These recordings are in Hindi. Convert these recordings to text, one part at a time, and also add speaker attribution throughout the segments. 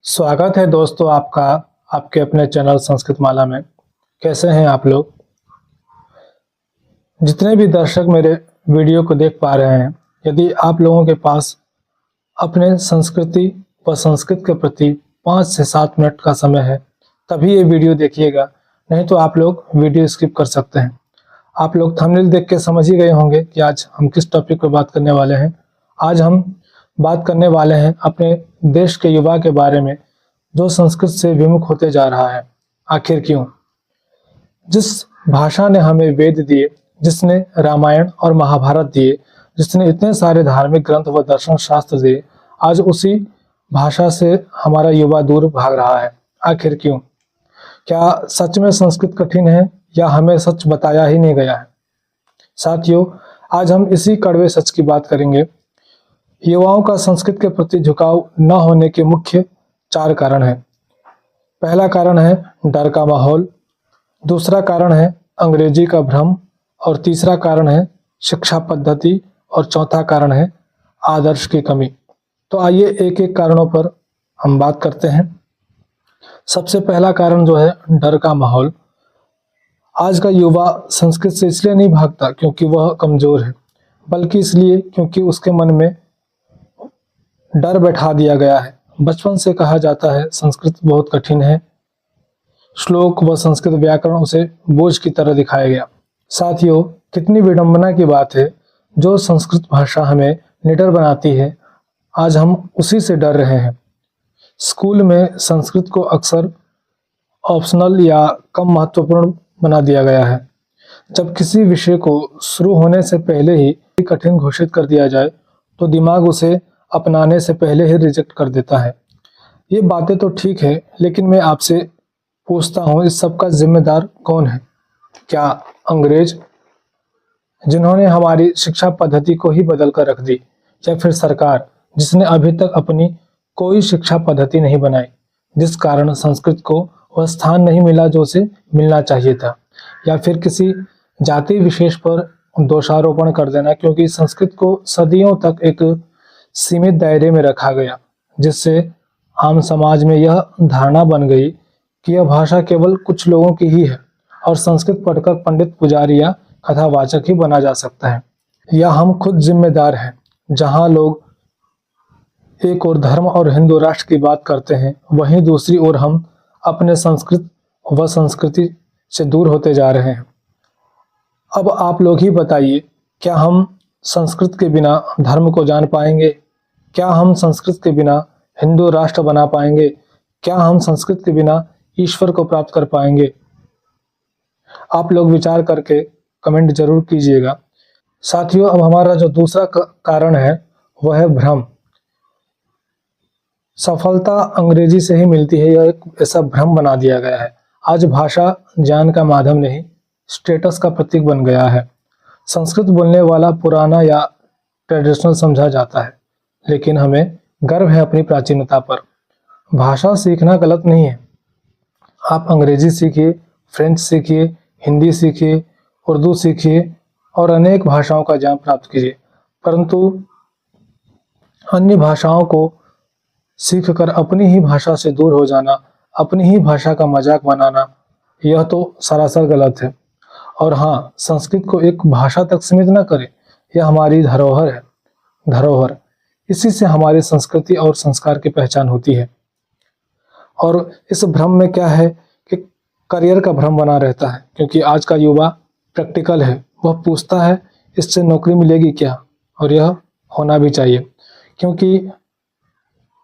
Speaker 1: स्वागत है दोस्तों आपका आपके अपने चैनल संस्कृत माला में। कैसे हैं आप लोग? जितने भी दर्शक मेरे वीडियो को देख पा रहे हैं, यदि आप लोगों के पास अपने संस्कृति व संस्कृत के प्रति 5 से 7 मिनट का समय है तभी ये वीडियो देखिएगा, नहीं तो आप लोग वीडियो स्किप कर सकते हैं। आप लोग थंबनेल देख के समझ ही गए होंगे कि आज हम किस टॉपिक पर बात करने वाले हैं। आज हम बात करने वाले हैं अपने देश के युवा के बारे में जो संस्कृत से विमुख होते जा रहा है। आखिर क्यों? जिस भाषा ने हमें वेद दिए, जिसने रामायण और महाभारत दिए, जिसने इतने सारे धार्मिक ग्रंथ व दर्शन शास्त्र दिए, आज उसी भाषा से हमारा युवा दूर भाग रहा है। आखिर क्यों? क्या सच में संस्कृत कठिन है या हमें सच बताया ही नहीं गया है? साथियों, आज हम इसी कड़वे सच की बात करेंगे। युवाओं का संस्कृत के प्रति झुकाव न होने के मुख्य 4 कारण हैं। पहला कारण है डर का माहौल, दूसरा कारण है अंग्रेजी का भ्रम, और तीसरा कारण है शिक्षा पद्धति, और चौथा कारण है आदर्श की कमी। तो आइए एक एक कारणों पर हम बात करते हैं। सबसे पहला कारण जो है डर का माहौल। आज का युवा संस्कृत से इसलिए नहीं भागता क्योंकि वह कमजोर है, बल्कि इसलिए क्योंकि उसके मन में डर बैठा दिया गया है। बचपन से कहा जाता है संस्कृत बहुत कठिन है, श्लोक व संस्कृत व्याकरण उसे बोझ की तरह दिखाया गया। साथियों, कितनी विडंबना की बात है, जो संस्कृत भाषा हमें निडर बनाती है, आज हम उसी से डर रहे हैं। स्कूल में संस्कृत को अक्सर ऑप्शनल या कम महत्वपूर्ण बना दिया गया है। जब किसी विषय को शुरू होने से पहले ही कठिन घोषित कर दिया जाए तो दिमाग उसे अपनाने से पहले ही रिजेक्ट कर देता है। ये बातें तो ठीक है, लेकिन मैं आपसे पूछता हूँ, इस सब का जिम्मेदार कौन है? क्या अंग्रेज, जिन्होंने हमारी शिक्षा पद्धति को ही बदल कर रख दी, या फिर सरकार जिसने अभी तक अपनी कोई शिक्षा पद्धति नहीं बनाई, जिस कारण संस्कृत को वह स्थान नहीं मिला जो उसे मिलना चाहिए था, या फिर किसी जाति विशेष पर दोषारोपण कर देना क्योंकि संस्कृत को सदियों तक एक सीमित दायरे में रखा गया, जिससे आम समाज में यह धारणा बन गई कि यह भाषा केवल कुछ लोगों की ही है और संस्कृत पढ़कर पंडित, पुजारी या कथावाचक ही बना जा सकता है। या हम खुद जिम्मेदार हैं, जहां लोग एक और धर्म और हिंदू राष्ट्र की बात करते हैं, वहीं दूसरी ओर हम अपने संस्कृत व संस्कृति से दूर होते जा रहे हैं। अब आप लोग ही बताइए, क्या हम संस्कृत के बिना धर्म को जान पाएंगे? क्या हम संस्कृत के बिना हिंदू राष्ट्र बना पाएंगे? क्या हम संस्कृत के बिना ईश्वर को प्राप्त कर पाएंगे? आप लोग विचार करके कमेंट जरूर कीजिएगा। साथियों, अब हमारा जो दूसरा कारण है वह है भ्रम। सफलता अंग्रेजी से ही मिलती है, यह एक ऐसा भ्रम बना दिया गया है। आज भाषा ज्ञान का माध्यम नहीं, स्टेटस का प्रतीक बन गया है। संस्कृत बोलने वाला पुराना या ट्रेडिशनल समझा जाता है, लेकिन हमें गर्व है अपनी प्राचीनता पर। भाषा सीखना गलत नहीं है। आप अंग्रेजी सीखिए, फ्रेंच सीखिए, हिंदी सीखिए, उर्दू सीखिए और अनेक भाषाओं का ज्ञान प्राप्त कीजिए, परंतु अन्य भाषाओं को सीखकर अपनी ही भाषा से दूर हो जाना, अपनी ही भाषा का मजाक बनाना, यह तो सरासर गलत है। और हाँ, संस्कृत को एक भाषा तक सीमित न करें, यह हमारी धरोहर है। धरोहर, इसी से हमारी संस्कृति और संस्कार की पहचान होती है। और इस भ्रम में क्या है कि करियर का भ्रम बना रहता है, क्योंकि आज का युवा प्रैक्टिकल है। वह पूछता है इससे नौकरी मिलेगी क्या, और यह होना भी चाहिए, क्योंकि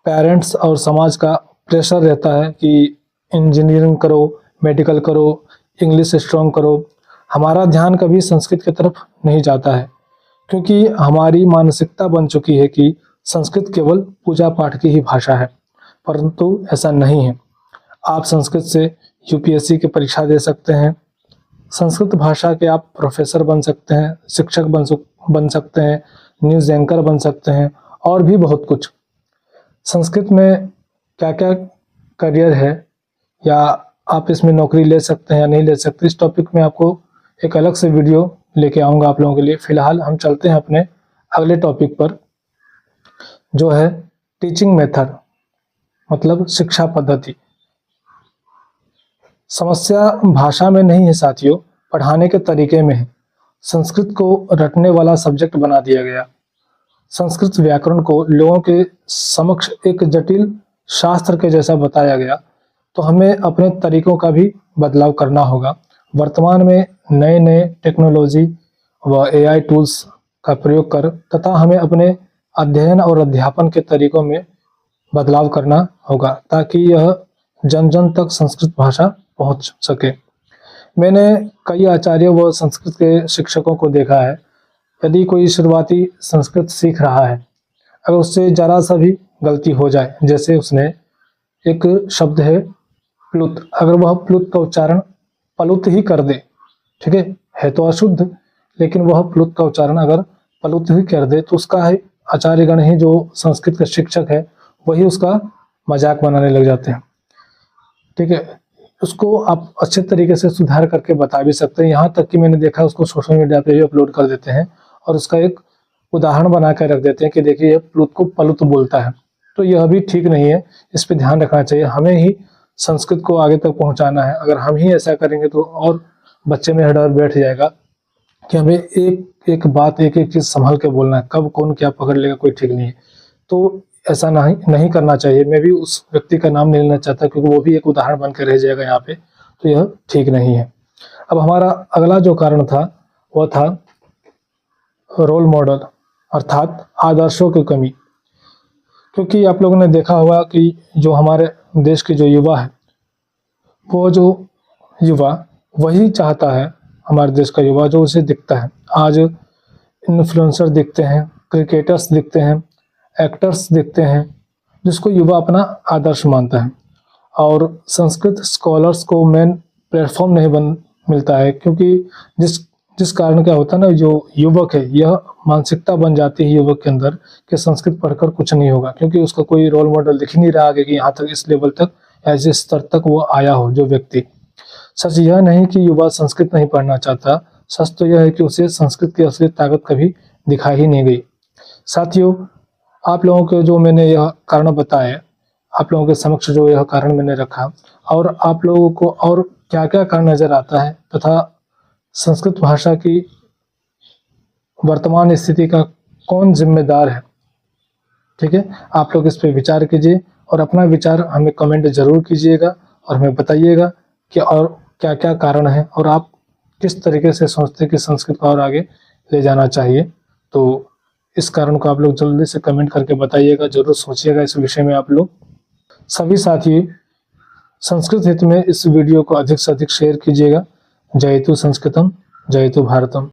Speaker 1: पेरेंट्स और समाज का प्रेशर रहता है कि इंजीनियरिंग करो, मेडिकल करो, इंग्लिश स्ट्रॉन्ग करो। हमारा ध्यान कभी संस्कृत की तरफ नहीं जाता है, क्योंकि हमारी मानसिकता बन चुकी है कि संस्कृत केवल पूजा पाठ की ही भाषा है, परंतु ऐसा नहीं है। आप संस्कृत से यूपीएससी की परीक्षा दे सकते हैं, संस्कृत भाषा के आप प्रोफेसर बन सकते हैं, शिक्षक बन सकते हैं, न्यूज़ एंकर बन सकते हैं, और भी बहुत कुछ। संस्कृत में क्या क्या करियर है, या आप इसमें नौकरी ले सकते हैं या नहीं ले सकते, इस टॉपिक में आपको एक अलग से वीडियो लेके आऊँगा आप लोगों के लिए। फिलहाल हम चलते हैं अपने अगले टॉपिक पर, जो है टीचिंग मेथड। मतलब शिक्षा पद्धति। समस्या भाषा में नहीं है साथियों, पढ़ाने के तरीके में है। संस्कृत को रटने वाला सब्जेक्ट बना दिया गया। संस्कृत व्याकरण को लोगों के समक्ष एक जटिल शास्त्र के जैसा बताया गया। तो हमें अपने तरीकों का भी बदलाव करना होगा। वर्तमान में नए नए टेक्नोलॉजी व एआई टूल्स का प्रयोग कर तथा हमें अपने अध्ययन और अध्यापन के तरीकों में बदलाव करना होगा ताकि यह जन जन तक संस्कृत भाषा पहुंच सके। मैंने कई आचार्यों व संस्कृत के शिक्षकों को देखा है। यदि कोई शुरुआती संस्कृत सीख रहा है, अगर उससे जरा सा भी गलती हो जाए, जैसे उसने एक शब्द है प्लुत, अगर वह प्लुत का उच्चारण पलुत ही कर दे, ठीक है तो अशुद्ध, लेकिन वह प्लुत का उच्चारण अगर पलुत ही कर दे तो उसका है आचार्यगण ही जो संस्कृत के शिक्षक है वही उसका मजाक बनाने लग जाते हैं। ठीक है, उसको आप अच्छे तरीके से सुधार करके बता भी सकते हैं। यहाँ तक कि मैंने देखा उसको सोशल मीडिया पे भी अपलोड कर देते हैं और उसका एक उदाहरण बना कर रख देते हैं कि देखिए ये प्लुत को पलुत बोलता है। तो यह भी ठीक नहीं है, इस पे ध्यान रखना चाहिए। हमें ही संस्कृत को आगे तक पहुंचाना है। अगर हम ही ऐसा करेंगे तो और बच्चे में डर बैठ जाएगा कि हमें एक एक बात एक एक चीज संभल के बोलना है, कब कौन क्या पकड़ लेगा कोई ठीक नहीं है। तो ऐसा नहीं करना चाहिए। मैं भी उस व्यक्ति का नाम नहीं लेना चाहता क्योंकि वो भी एक उदाहरण बन के रह जाएगा यहाँ पे, तो यह ठीक नहीं है। अब हमारा अगला जो कारण था वह था रोल मॉडल अर्थात आदर्शों की कमी। क्योंकि आप लोगों ने देखा होगा कि जो हमारे देश के जो युवा है, वो जो युवा वही चाहता है, हमारे देश का युवा जो उसे दिखता है। आज इन्फ्लुएंसर दिखते हैं, क्रिकेटर्स दिखते हैं, एक्टर्स दिखते हैं, जिसको युवा अपना आदर्श मानता है। और संस्कृत स्कॉलर्स को मेन प्लेटफॉर्म नहीं मिलता है क्योंकि जिस कारण क्या होता है ना, जो युवक है यह मानसिकता बन जाती है युवक के अंदर कि संस्कृत पढ़कर कुछ नहीं होगा, क्योंकि उसका कोई रोल मॉडल दिख नहीं रहा आगे कि यहाँ तक इस लेवल तक ऐसे स्तर तक वो आया हो जो व्यक्ति। सच यह नहीं कि युवा संस्कृत नहीं पढ़ना चाहता, सच तो यह है कि उसे संस्कृत की असली ताकत कभी दिखाई ही नहीं गई। साथियों, आप लोगों को जो मैंने यह कारण बताए, आप लोगों के समक्ष जो यह कारण मैंने रखा, और आप लोगों को और क्या क्या कारण नजर आता है तथा संस्कृत भाषा की वर्तमान स्थिति का कौन जिम्मेदार है, ठीक है, आप लोग इस पे विचार कीजिए और अपना विचार हमें कमेंट जरूर कीजिएगा और हमें बताइएगा कि और क्या क्या कारण है और आप किस तरीके से सोचते हैं कि संस्कृत को और आगे ले जाना चाहिए। तो इस कारण को आप लोग जल्दी से कमेंट करके बताइएगा, जरूर सोचिएगा इस विषय में। आप लोग सभी साथी संस्कृत हित में इस वीडियो को अधिक से अधिक शेयर कीजिएगा। जयतु संस्कृतम, जयतु भारतम।